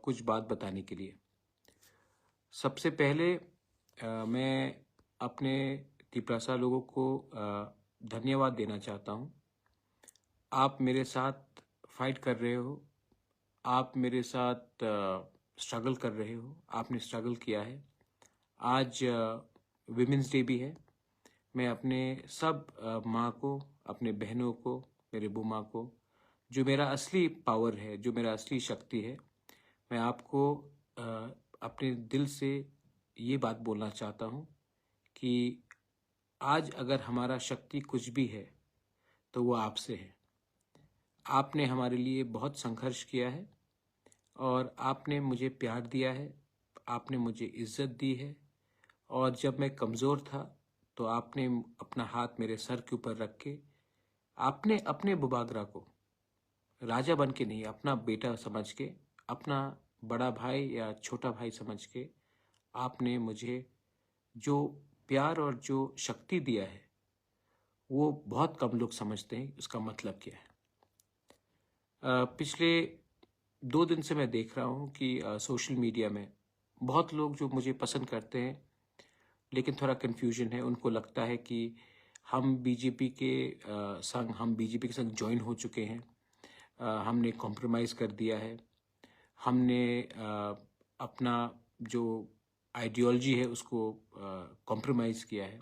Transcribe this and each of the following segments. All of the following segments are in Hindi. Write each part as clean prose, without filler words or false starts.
कुछ बात बताने के लिए। सबसे पहले मैं अपने तिपरासा लोगों को धन्यवाद देना चाहता हूँ। आप मेरे साथ फाइट कर रहे हो, आप मेरे साथ स्ट्रगल कर रहे हो, आपने स्ट्रगल किया है। आज विमेंस डे भी है। मैं अपने सब माँ को, अपने बहनों को, मेरे बुआ को, जो मेरा असली पावर है, जो मेरा असली शक्ति है, मैं आपको अपने दिल से ये बात बोलना चाहता हूँ कि आज अगर हमारा शक्ति कुछ भी है तो वो आपसे है। आपने हमारे लिए बहुत संघर्ष किया है और आपने मुझे प्यार दिया है, आपने मुझे इज्जत दी है। और जब मैं कमज़ोर था तो आपने अपना हाथ मेरे सर के ऊपर रख के आपने अपने बुबागरा को राजा बन के नहीं, अपना बेटा समझ के, अपना बड़ा भाई या छोटा भाई समझ के आपने मुझे जो प्यार और जो शक्ति दिया है वो बहुत कम लोग समझते हैं उसका मतलब क्या है। पिछले 2 दिन से मैं देख रहा हूँ कि सोशल मीडिया में बहुत लोग जो मुझे पसंद करते हैं लेकिन थोड़ा कन्फ्यूजन है। उनको लगता है कि हम बीजेपी के संग ज्वाइन हो चुके हैं, हमने कॉम्प्रोमाइज़ कर दिया है, हमने अपना जो आइडियोलॉजी है उसको कॉम्प्रोमाइज़ किया है।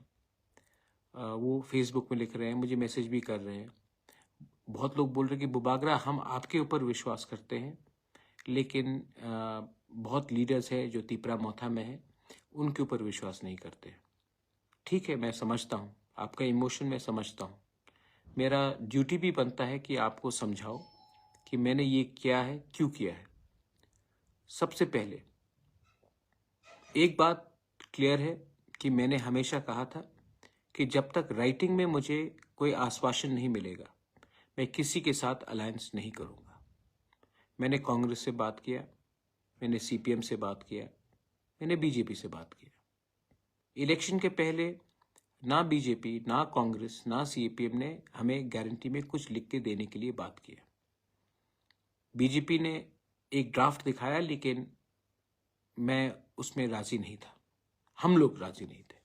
वो फेसबुक में लिख रहे हैं, मुझे मैसेज भी कर रहे हैं। बहुत लोग बोल रहे हैं कि बुबागरा हम आपके ऊपर विश्वास करते हैं, लेकिन बहुत लीडर्स हैं जो तिपरा मोथा में हैं, उनके ऊपर विश्वास नहीं करते। ठीक है, मैं समझता हूँ आपका इमोशन, मैं समझता हूँ। मेरा ड्यूटी भी बनता है कि आपको समझाओ कि मैंने ये किया है, क्यों किया है। सबसे पहले एक बात क्लियर है कि मैंने हमेशा कहा था कि जब तक राइटिंग में मुझे कोई आश्वासन नहीं मिलेगा मैं किसी के साथ अलायंस नहीं करूँगा। मैंने कांग्रेस से बात किया, मैंने सीपीएम से बात किया, मैंने बीजेपी से बात किया। इलेक्शन के पहले ना बीजेपी, ना कांग्रेस, ना सीपीएम ने हमें गारंटी में कुछ लिख के देने के लिए बात किया। बीजेपी ने एक ड्राफ्ट दिखाया लेकिन मैं उसमें राजी नहीं था, हम लोग राजी नहीं थे।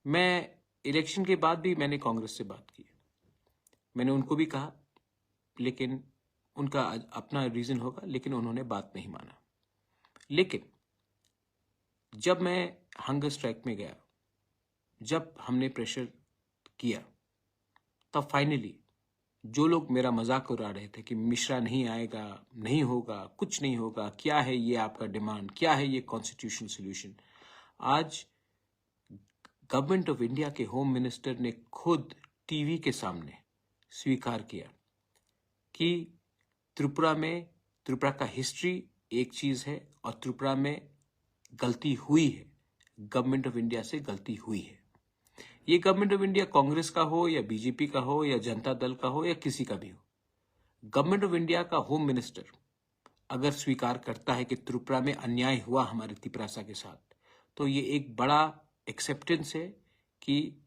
मैं इलेक्शन के बाद भी मैंने कांग्रेस से बात की, मैंने उनको भी कहा, लेकिन उनका अपना रीज़न होगा, लेकिन उन्होंने बात नहीं माना। लेकिन जब मैं हंगर स्ट्राइक में गया, जब हमने प्रेशर किया, तब फाइनली जो लोग मेरा मजाक उड़ा रहे थे कि मिश्रा नहीं आएगा, नहीं होगा, कुछ नहीं होगा, क्या है ये आपका डिमांड, क्या है ये कॉन्स्टिट्यूशनल सोल्यूशन, आज गवर्नमेंट ऑफ इंडिया के होम मिनिस्टर ने खुद टीवी के सामने स्वीकार किया कि त्रिपुरा का हिस्ट्री एक चीज़ है और त्रिपुरा में गलती हुई है, गवर्नमेंट ऑफ इंडिया से गलती हुई है। ये गवर्नमेंट ऑफ इंडिया कांग्रेस का हो या बीजेपी का हो या जनता दल का हो या किसी का भी हो, गवर्नमेंट ऑफ इंडिया का होम मिनिस्टर अगर स्वीकार करता है कि त्रिपुरा में अन्याय हुआ हमारे तिपरासा के साथ, तो ये एक बड़ा एक्सेप्टेंस है कि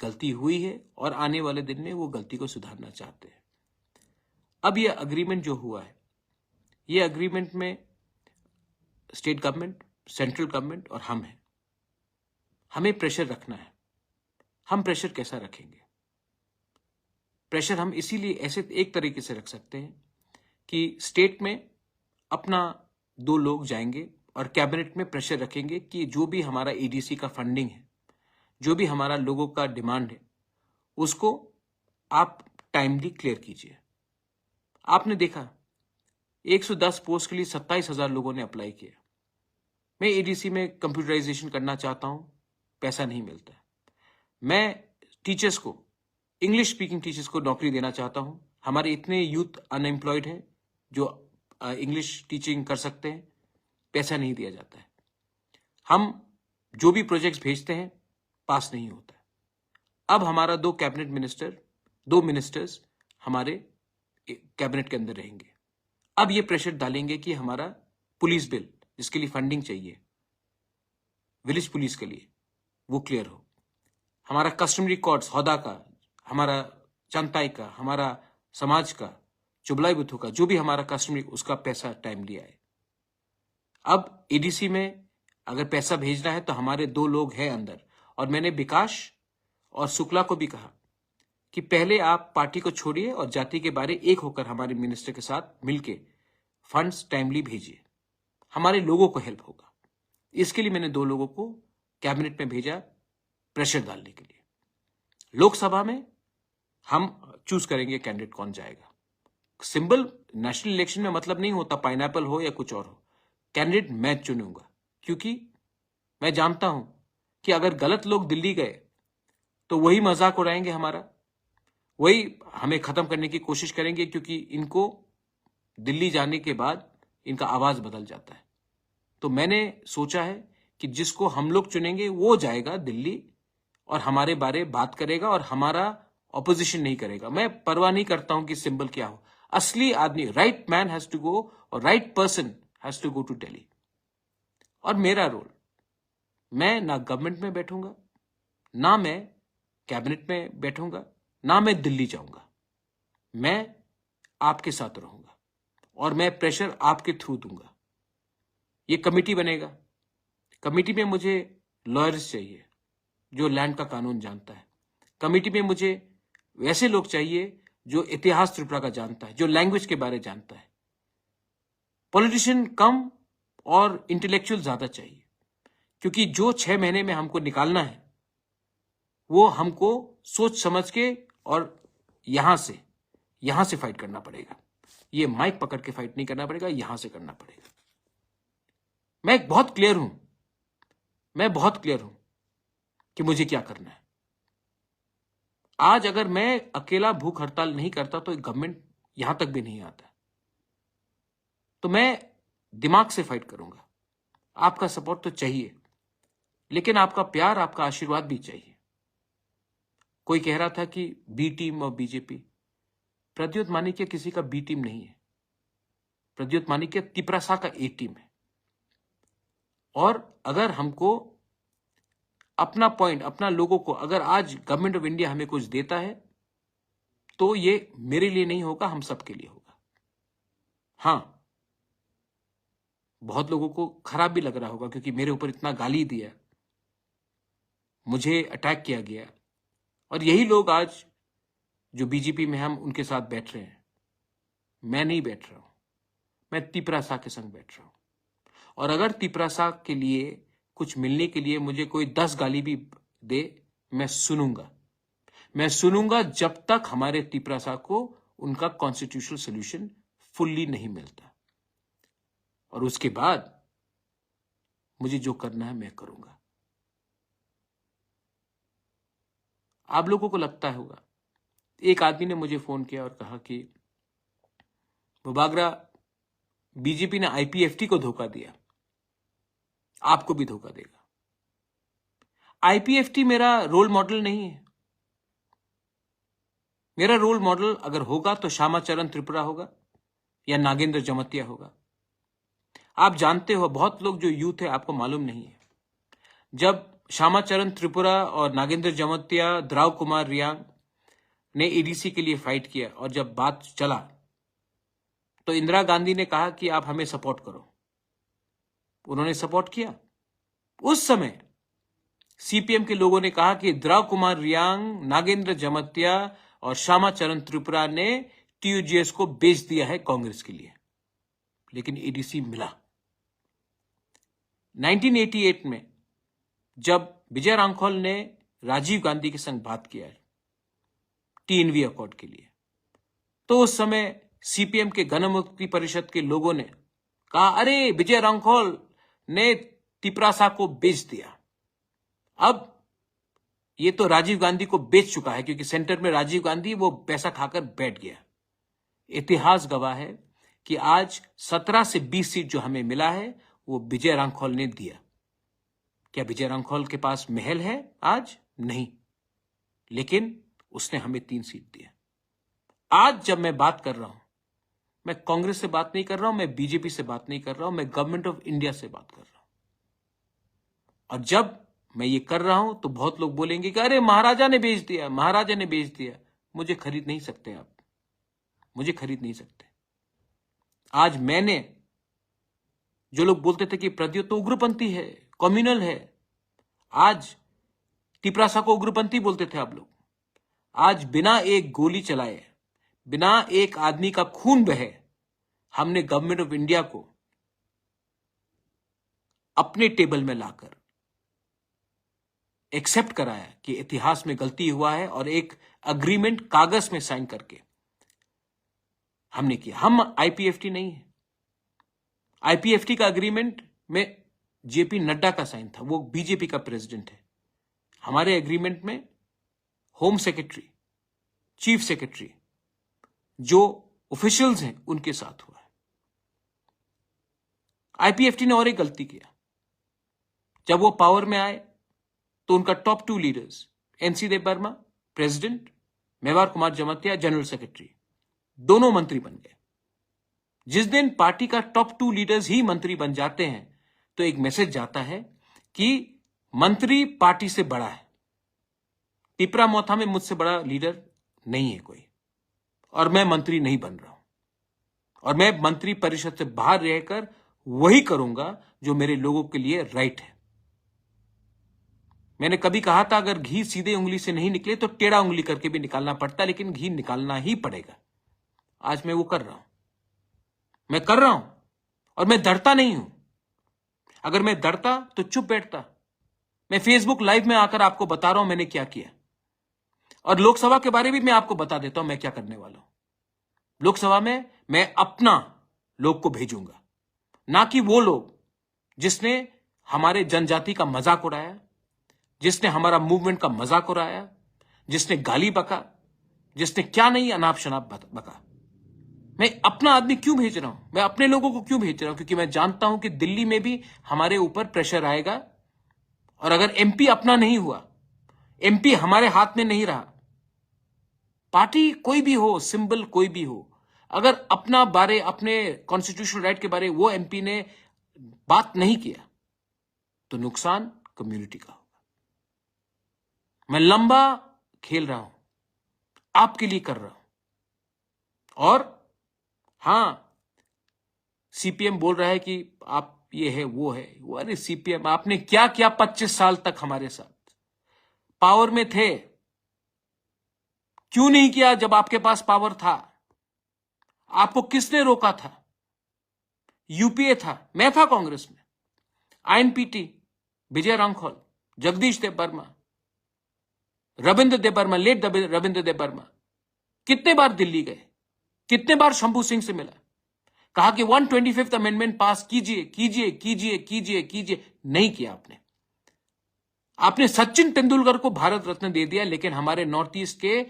गलती हुई है और आने वाले दिन में वो गलती को सुधारना चाहते हैं। अब ये अग्रीमेंट जो हुआ है, ये अग्रीमेंट में स्टेट गवर्नमेंट, सेंट्रल गवर्नमेंट और हम हैं। हमें प्रेशर रखना है। हम प्रेशर कैसा रखेंगे? प्रेशर हम इसीलिए ऐसे एक तरीके से रख सकते हैं कि स्टेट में अपना 2 लोग जाएंगे और कैबिनेट में प्रेशर रखेंगे कि जो भी हमारा एडीसी का फंडिंग है, जो भी हमारा लोगों का डिमांड है, उसको आप टाइमली क्लियर कीजिए। आपने देखा 110 पोस्ट के लिए 27,000 लोगों ने अप्लाई किया। मैं एडीसी में कंप्यूटराइजेशन करना चाहता हूं, पैसा नहीं मिलता है। मैं टीचर्स को, इंग्लिश स्पीकिंग टीचर्स को नौकरी देना चाहता हूं। हमारे इतने यूथ अनएम्प्लॉयड हैं जो इंग्लिश टीचिंग कर सकते हैं, पैसा नहीं दिया जाता है। हम जो भी प्रोजेक्ट्स भेजते हैं पास नहीं होता है। अब हमारा 2 कैबिनेट मिनिस्टर, 2 मिनिस्टर्स हमारे कैबिनेट के अंदर रहेंगे। अब ये प्रेशर डालेंगे कि हमारा पुलिस बिल, जिसके लिए फंडिंग चाहिए विलेज पुलिस के लिए, वो क्लियर हो। हमारा कस्टमरी कोड्स, हौदा का, हमारा चंताई का, हमारा समाज का, चुबलाई बुथों का, जो भी हमारा कस्टमरी, उसका पैसा टाइमली आए। अब एडीसी में अगर पैसा भेजना है तो हमारे 2 लोग हैं अंदर, और मैंने विकास और शुक्ला को भी कहा कि पहले आप पार्टी को छोड़िए और जाति के बारे एक होकर हमारे मिनिस्टर के साथ मिलके फंड्स टाइमली भेजिए, हमारे लोगों को हेल्प होगा। इसके लिए मैंने 2 लोगों को कैबिनेट में भेजा प्रेशर डालने के लिए। लोकसभा में हम चूज करेंगे कैंडिडेट कौन जाएगा। सिंबल नेशनल इलेक्शन में मतलब नहीं होता पाइनएप्पल हो या कुछ और हो, कैंडिडेट मैं चुनूंगा, क्योंकि मैं जानता हूं कि अगर गलत लोग दिल्ली गए तो वही मजाक उड़ाएंगे हमारा, वही हमें खत्म करने की कोशिश करेंगे, क्योंकि इनको दिल्ली जाने के बाद इनका आवाज बदल जाता है। तो मैंने सोचा है कि जिसको हम लोग चुनेंगे वो जाएगा दिल्ली और हमारे बारे बात करेगा और हमारा ऑपोजिशन नहीं करेगा। मैं परवाह नहीं करता हूं कि सिंबल क्या हो, असली आदमी, right man has to go और right person has to go to Delhi. और मेरा रोल, मैं ना गवर्नमेंट में बैठूंगा, ना मैं कैबिनेट में बैठूंगा, ना मैं दिल्ली जाऊंगा। मैं आपके साथ रहूंगा और मैं प्रेशर आपके थ्रू दूंगा। ये कमेटी बनेगा, कमेटी में मुझे लॉयर्स चाहिए जो लैंड का कानून जानता है। कमेटी में मुझे वैसे लोग चाहिए जो इतिहास त्रिपुरा का जानता है, जो लैंग्वेज के बारे जानता है। पॉलिटिशियन कम और इंटेलेक्चुअल ज्यादा चाहिए, क्योंकि जो 6 महीने में हमको निकालना है वो हमको सोच समझ के और यहां से फाइट करना पड़ेगा। ये माइक पकड़ के फाइट नहीं करना पड़ेगा, यहां से करना पड़ेगा। मैं बहुत क्लियर हूं कि मुझे क्या करना है। आज अगर मैं अकेला भूख हड़ताल नहीं करता तो गवर्नमेंट यहां तक भी नहीं आता। तो मैं दिमाग से फाइट करूंगा। आपका सपोर्ट तो चाहिए, लेकिन आपका प्यार, आपका आशीर्वाद भी चाहिए। कोई कह रहा था कि बी टीम और बीजेपी, प्रद्युत मानिक्य किसी का बी टीम नहीं है। प्रद्युत मानिक्य तिपरासा का ए टीम है। और अगर हमको अपना पॉइंट, अपना लोगों को, अगर आज गवर्नमेंट ऑफ इंडिया हमें कुछ देता है तो ये मेरे लिए नहीं होगा, हम सबके लिए होगा। हां, बहुत लोगों को खराब भी लग रहा होगा क्योंकि मेरे ऊपर इतना गाली दिया, मुझे अटैक किया गया, और यही लोग आज जो बीजेपी में हम उनके साथ बैठ रहे हैं। मैं नहीं बैठ रहा हूं, मैं तिपरासा के संग बैठ रहा हूं। और अगर तिपरासा के लिए कुछ मिलने के लिए मुझे कोई 10 गाली भी दे, मैं सुनूंगा जब तक हमारे तिपरासा को उनका कॉन्स्टिट्यूशनल सोल्यूशन फुल्ली नहीं मिलता। और उसके बाद मुझे जो करना है मैं करूंगा। आप लोगों को लगता होगा, एक आदमी ने मुझे फोन किया और कहा कि मुबागरा, बीजेपी ने आईपीएफटी को धोखा दिया, आपको भी धोखा देगा। आईपीएफटी मेरा रोल मॉडल नहीं है। मेरा रोल मॉडल अगर होगा तो श्यामाचरण त्रिपुरा होगा या नागेंद्र जमतिया होगा। आप जानते हो, बहुत लोग जो यूथ है आपको मालूम नहीं है, जब श्यामाचरण त्रिपुरा और नागेंद्र जमतिया, द्राव कुमार रियांग ने एडीसी के लिए फाइट किया और जब बात चला तो इंदिरा गांधी ने कहा कि आप हमें सपोर्ट करो। उन्होंने सपोर्ट किया। उस समय सीपीएम के लोगों ने कहा कि द्राव कुमार रियांग, नागेंद्र जमतिया और श्यामाचरण त्रिपुरा ने टीयूजीएस को बेच दिया है कांग्रेस के लिए, लेकिन एडीसी मिला। 1988 में जब विजय रांखोल ने राजीव गांधी के संग बात किया है टीएनवी अकॉर्ड के लिए, तो उस समय सीपीएम के गणमुक्ति परिषद के लोगों ने कहा, अरे विजय रांखोल ने तिपरासा को बेच दिया। अब ये तो राजीव गांधी को बेच चुका है, क्योंकि सेंटर में राजीव गांधी वो पैसा खाकर बैठ गया। इतिहास गवाह है कि आज 17 से 20 सीट जो हमें मिला है वो विजय रांखोल ने दिया। क्या विजय रांखोल के पास महल है आज? नहीं, लेकिन उसने हमें 3 सीट दिया। आज जब मैं बात कर रहा हूं, मैं कांग्रेस से बात नहीं कर रहा हूं, मैं बीजेपी से बात नहीं कर रहा हूं, मैं गवर्नमेंट ऑफ इंडिया से बात कर रहा हूं। और जब मैं ये कर रहा हूं तो बहुत लोग बोलेंगे कि अरे महाराजा ने बेच दिया, महाराजा ने बेच दिया। मुझे खरीद नहीं सकते आप, मुझे खरीद नहीं सकते। आज मैंने जो लोग बोलते थे कि प्रद्योत तो उग्रपंथी है, कम्युनल है, आज तिपरासा को उग्रपंथी बोलते थे आप लोग। आज बिना एक गोली चलाए, बिना एक आदमी का खून बहे, हमने गवर्नमेंट ऑफ इंडिया को अपने टेबल में लाकर एक्सेप्ट कराया कि इतिहास में गलती हुआ है और एक अग्रीमेंट कागज में साइन करके हमने किया। हम आईपीएफटी नहीं है। आईपीएफटी का अग्रीमेंट में जेपी नड्डा का साइन था, वो बीजेपी का प्रेसिडेंट है। हमारे एग्रीमेंट में होम सेक्रेटरी, चीफ सेक्रेटरी, जो ऑफिशियल्स हैं, उनके साथ हुआ है। आईपीएफटी ने और एक गलती किया। जब वो पावर में आए तो उनका top 2 leaders NC Debbarma president, Mevar Kumar Jamatia general secretary, दोनों मंत्री बन गए। जिस दिन पार्टी का टॉप 2 लीडर्स ही मंत्री बन जाते हैं तो एक मैसेज जाता है कि मंत्री पार्टी से बड़ा है। टिपरा मोथा में मुझसे बड़ा लीडर नहीं है कोई, और मैं मंत्री नहीं बन रहा हूं, और मैं मंत्री परिषद से बाहर रहकर वही करूंगा जो मेरे लोगों के लिए राइट है। मैंने कभी कहा था अगर घी सीधे उंगली से नहीं निकले तो टेढ़ा उंगली करके भी निकालना पड़ता, लेकिन घी निकालना ही पड़ेगा। आज मैं वो कर रहा हूं, मैं कर रहा हूं, और मैं डरता नहीं हूं। अगर मैं डरता तो चुप बैठता। मैं फेसबुक लाइव में आकर आपको बता रहा हूं मैंने क्या किया, और लोकसभा के बारे में मैं आपको बता देता हूं मैं क्या करने वाला हूं। लोकसभा में मैं अपना लोग को भेजूंगा, ना कि वो लोग जिसने हमारे जनजाति का मजाक उड़ाया, जिसने हमारा मूवमेंट का मजाक उड़ाया, जिसने गाली बका, जिसने क्या नहीं अनाप शनाप बका। मैं अपना आदमी क्यों भेज रहा हूं, मैं अपने लोगों को क्यों भेज रहा हूं? क्योंकि मैं जानता हूं कि दिल्ली में भी हमारे ऊपर प्रेशर आएगा, और अगर एमपी अपना नहीं हुआ, एमपी हमारे हाथ में नहीं रहा, पार्टी कोई भी हो, सिंबल कोई भी हो, अगर अपना बारे, अपने कॉन्स्टिट्यूशनल राइट के बारे वो एमपी ने बात नहीं किया तो नुकसान कम्युनिटी का होगा। मैं लंबा खेल रहा हूं, आपके लिए कर रहा हूं। और हां, सीपीएम बोल रहा है कि आप ये है वो है वो। अरे सीपीएम, आपने क्या किया 25 साल तक हमारे साथ? पावर में थे, क्यों नहीं किया जब आपके पास पावर था? आपको किसने रोका था? यूपीए था, मैं था कांग्रेस में, आईएनपीटी, विजय रांखौल, जगदीश देव वर्मा, रविंद्र देव वर्मा, लेट रविंद्र देव वर्मा कितने बार दिल्ली गए, कितने बार शंभू सिंह से मिला, कहा कि 125th अमेंडमेंट पास कीजिए कीजिए कीजिए कीजिए कीजिए। नहीं किया आपने सचिन तेंदुलकर को भारत रत्न दे दिया, लेकिन हमारे नॉर्थ ईस्ट के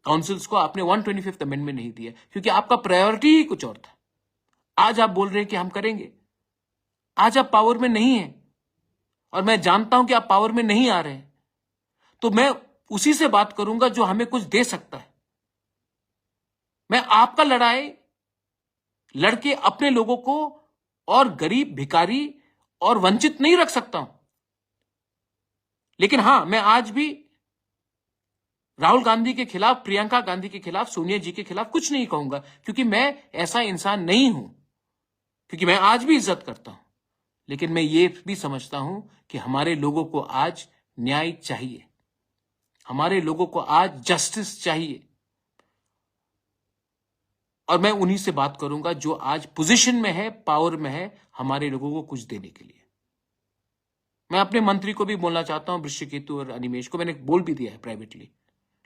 काउंसिल्स को आपने 125th अमेंडमेंट नहीं दिया, क्योंकि आपका प्रायोरिटी ही कुछ और था। आज आप बोल रहे हैं कि हम करेंगे। आज आप पावर में नहीं है, और मैं जानता हूं कि आप पावर में नहीं आ रहे हैं, तो मैं उसी से बात करूंगा जो हमें कुछ दे सकता है। मैं आपका लड़ाई लड़के अपने लोगों को और गरीब, भिखारी और वंचित नहीं रख सकता हूं, लेकिन हां, मैं आज भी राहुल गांधी के खिलाफ, प्रियंका गांधी के खिलाफ, सोनिया जी के खिलाफ कुछ नहीं कहूंगा, क्योंकि मैं ऐसा इंसान नहीं हूं, क्योंकि मैं आज भी इज्जत करता हूं। लेकिन मैं ये भी समझता हूं कि हमारे लोगों को आज न्याय चाहिए, हमारे लोगों को आज जस्टिस चाहिए, और मैं उन्हीं से बात करूंगा जो आज पोजीशन में है, पावर में है, हमारे लोगों को कुछ देने के लिए। मैं अपने मंत्री को भी बोलना चाहता हूं, वृश्चिकेतु और अनिमेश को मैंने बोल भी दिया है प्राइवेटली,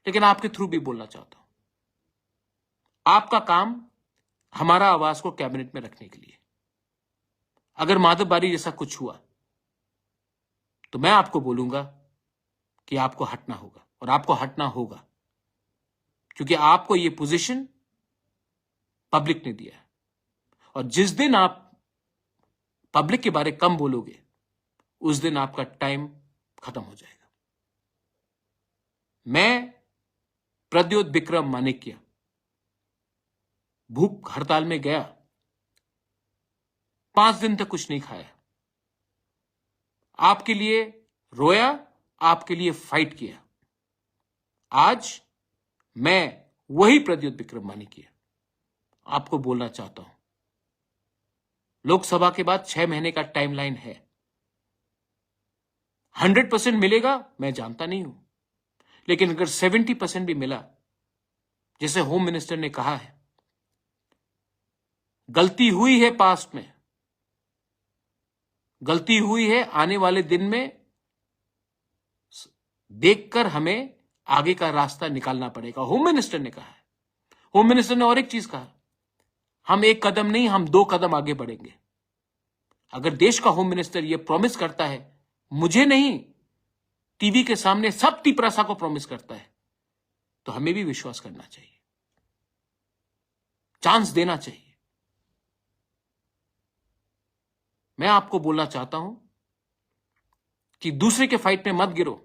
लेकिन आपके थ्रू भी बोलना चाहता हूं। आपका काम हमारा आवाज को कैबिनेट में रखने के लिए। अगर माधव बारी जैसा कुछ हुआ तो मैं आपको बोलूंगा कि आपको हटना होगा, और आपको हटना होगा, क्योंकि आपको यह पोजीशन पब्लिक ने दिया है, और जिस दिन आप पब्लिक के बारे कम बोलोगे उस दिन आपका टाइम खत्म हो जाएगा। मैं प्रद्योत विक्रम मानिक्य भूख हड़ताल में गया, 5 दिन तक कुछ नहीं खाया, आपके लिए रोया, आपके लिए फाइट किया। आज मैं वही प्रद्योत विक्रम मानिक्य आपको बोलना चाहता हूं, लोकसभा के बाद 6 महीने का टाइमलाइन है। 100% मिलेगा मैं जानता नहीं हूं, लेकिन अगर 70% भी मिला, जैसे होम मिनिस्टर ने कहा है, गलती हुई है पास्ट में, गलती हुई है, आने वाले दिन में देखकर हमें आगे का रास्ता निकालना पड़ेगा, होम मिनिस्टर ने कहा है। होम मिनिस्टर ने और एक चीज कहा, हम एक कदम नहीं, हम 2 कदम आगे बढ़ेंगे। अगर देश का होम मिनिस्टर यह प्रॉमिस करता है, मुझे नहीं, टीवी के सामने सब तिपरासा को प्रॉमिस करता है, तो हमें भी विश्वास करना चाहिए, चांस देना चाहिए। मैं आपको बोलना चाहता हूं कि दूसरे के फाइट में मत गिरो।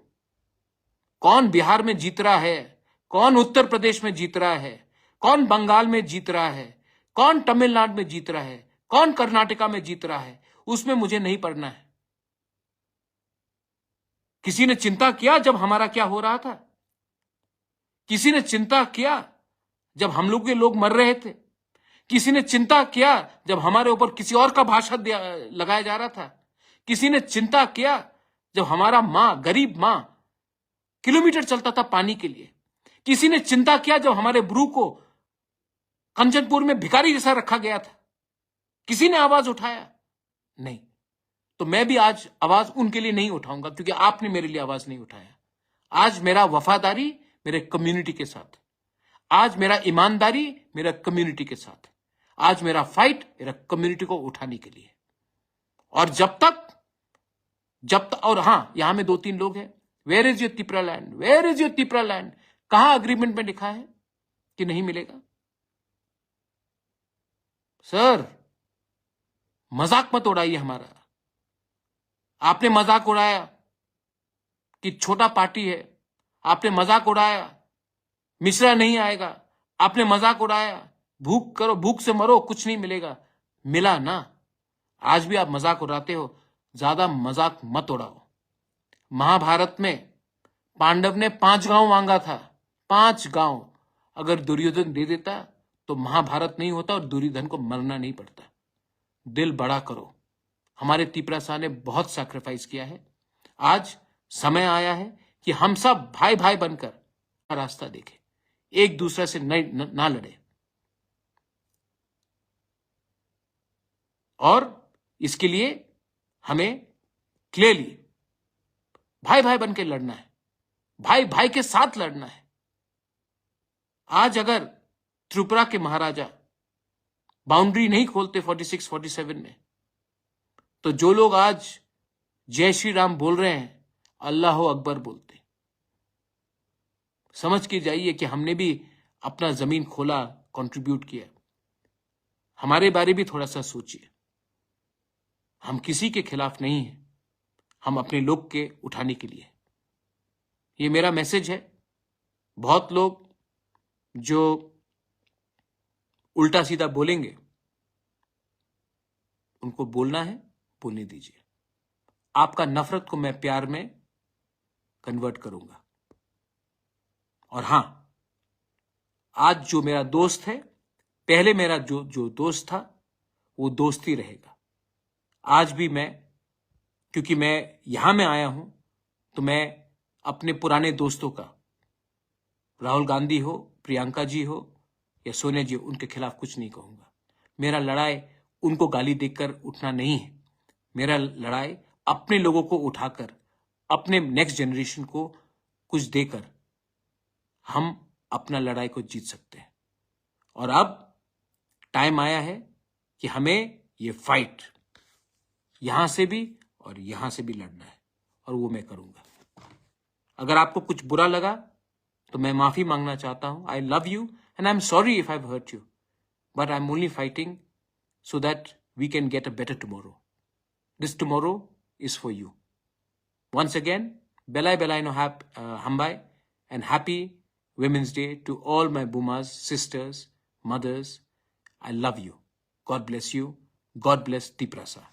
कौन बिहार में जीत रहा है, कौन उत्तर प्रदेश में जीत रहा है, कौन बंगाल में जीत रहा है, कौन तमिलनाडु में जीत रहा है, कौन कर्नाटका में जीत रहा है, उसमें मुझे नहीं पड़ना है। किसी ने चिंता किया जब हमारा क्या हो रहा था? किसी ने चिंता किया जब हम लोग के लोग मर रहे थे? किसी ने चिंता किया जब हमारे ऊपर किसी और का भाषण लगाया जा रहा था? किसी ने चिंता किया जब हमारा मां, गरीब मां, किलोमीटर चलता था पानी के लिए? किसी ने चिंता किया जब हमारे ब्रू को कंचनपुर में भिखारी जैसा रखा गया था? किसी ने आवाज उठाया? नहीं। तो मैं भी आज आवाज उनके लिए नहीं उठाऊंगा, क्योंकि आपने मेरे लिए आवाज नहीं उठाया। आज मेरा वफादारी मेरे कम्युनिटी के साथ, आज मेरा ईमानदारी मेरा कम्युनिटी के साथ, आज मेरा फाइट मेरा कम्युनिटी को उठाने के लिए। और जब तक और हां, यहां में 2-3 लोग हैं, where is your Tipra land, where is your Tipra land? कहां अग्रीमेंट में लिखा है कि नहीं मिलेगा? सर, मजाक मत उड़ाइए हमारा। आपने मजाक उड़ाया कि छोटा पार्टी है, आपने मजाक उड़ाया मिश्रा नहीं आएगा, आपने मजाक उड़ाया भूख करो, भूख से मरो, कुछ नहीं मिलेगा। मिला ना? आज भी आप मजाक उड़ाते हो, ज्यादा मजाक मत उड़ाओ। महाभारत में पांडव ने 5 गांव मांगा था, 5 गांव। अगर दुर्योधन दे देता तो महाभारत नहीं होता और दुर्योधन को मरना नहीं पड़ता। दिल बड़ा करो। हमारे तिपरासा ने बहुत सैक्रिफाइस किया है। आज समय आया है कि हम सब भाई भाई बनकर रास्ता देखें, एक दूसरे से ना लड़े। और इसके लिए हमें क्लियरली भाई भाई बनकर लड़ना है, भाई भाई के साथ लड़ना है। आज अगर त्रिपुरा के महाराजा बाउंड्री नहीं खोलते 46-47 में, तो जो लोग आज जय श्री राम बोल रहे हैं, अल्लाह अकबर बोलते। समझ के जाइए कि हमने भी अपना जमीन खोला, कंट्रीब्यूट किया। हमारे बारे भी थोड़ा सा सोचिए। हम किसी के खिलाफ नहीं हैं, हम अपने लोग के उठाने के लिए। ये मेरा मैसेज है। बहुत लोग जो उल्टा सीधा बोलेंगे, उनको बोलना है, बोलने दीजिए। आपका नफरत को मैं प्यार में कन्वर्ट करूंगा। और हां, आज जो मेरा दोस्त है, पहले मेरा जो दोस्त था, वो दोस्त ही रहेगा। आज भी मैं, क्योंकि मैं यहां में आया हूं, तो मैं अपने पुराने दोस्तों का, राहुल गांधी हो, प्रियंका जी हो या सोनिया जी, उनके खिलाफ कुछ नहीं कहूंगा। मेरा लड़ाई उनको गाली देकर उठना नहीं है। मेरा लड़ाई अपने लोगों को उठाकर, अपने नेक्स्ट जनरेशन को कुछ देकर हम अपना लड़ाई को जीत सकते हैं। और अब टाइम आया है कि हमें ये फाइट यहां से भी और यहां से भी लड़ना है, और वो मैं करूंगा। अगर आपको कुछ बुरा लगा तो मैं माफी मांगना चाहता हूं। I love you and I am sorry if I have hurt you, but I am only fighting so that we can get a better tomorrow. This tomorrow is for you. Once again, Belai Belai no Hambai, and happy Women's Day to all my Bumas, sisters, mothers. I love you. God bless you. God bless Tiprasa.